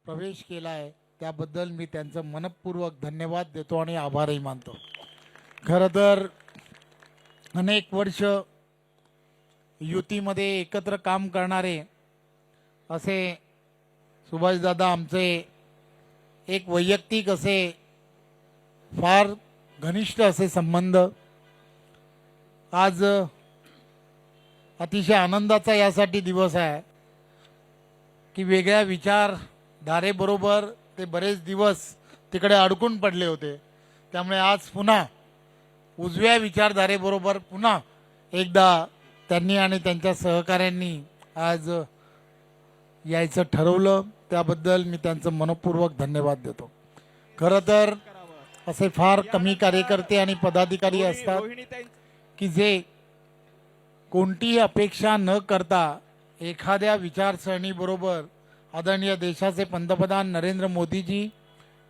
प्रवेश केला आहे त्याबद्दल मी त्यांचं मनपूर्वक धन्यवाद देतो आणि आभारही मानतो। खरं तर अनेक वर्ष युतीमध्ये एकत्र काम करणारे असे सुभाषदादा आमचे एक वैयक्तिक असे फार घनिष्ठ असे संबंध आज अतिशय आनंदाचा यासाठी दिवस आहे की वेगळ्या विचारधारेबरोबर ते बरेच दिवस तिकडे अडकून पडले होते, त्यामुळे आज पुन्हा उजव्या विचारधारेबरोबर पुन्हा एकदा त्यांनी आणि त्यांच्या सहकाऱ्यांनी आज यायचं ठरवलं, त्याबद्दल मी त्यांचं मनपूर्वक धन्यवाद देतो। खरं तर असे फार कमी कार्यकर्ते आणि पदाधिकारी असतात की जे कोणतीही अपेक्षा न करता एखाद्या विचारसरणीबरोबर आदरणीय देशाचे पंतप्रधान नरेंद्र मोदीजी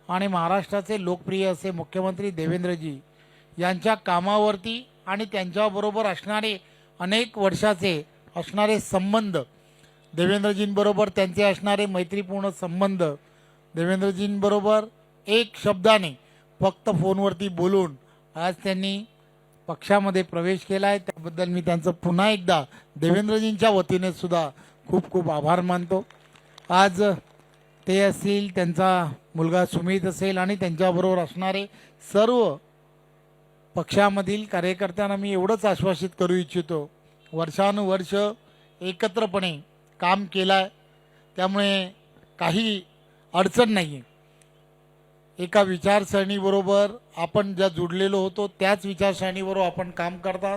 आणि महाराष्ट्राचे लोकप्रिय असे मुख्यमंत्री देवेंद्रजी यांच्या कामावरती आणि त्यांच्याबरोबर असणारे अनेक वर्षाचे असणारे संबंध, देवेंद्रजींबरोबर त्यांचे असणारे मैत्रीपूर्ण संबंध, देवेंद्रजींबरोबर एक शब्दाने फक्त फोनवरती बोलून आज त्यांनी पक्षामध्ये प्रवेश केला आहे, त्याबद्दल मी त्यांचं पुन्हा एकदा देवेंद्रजींच्या वतीने सुद्धा खूप खूप आभार मानतो। आज ते असतील, त्यांचा मुलगा सुमित असेल आणि त्यांच्याबरोबर असणारे सर्व पक्षामधील कार्यकर्त्यांना मी एवढंच आश्वासित करू इच्छितो, वर्षानुवर्ष एकत्रपणे काम केलं आहे, त्यामुळे काही अडचण नाही आहे। एका विचारसरणीबरोबर आपण ज्या जुडलेलो होतो त्याच विचारसरणीबरोबर आपण काम करतात।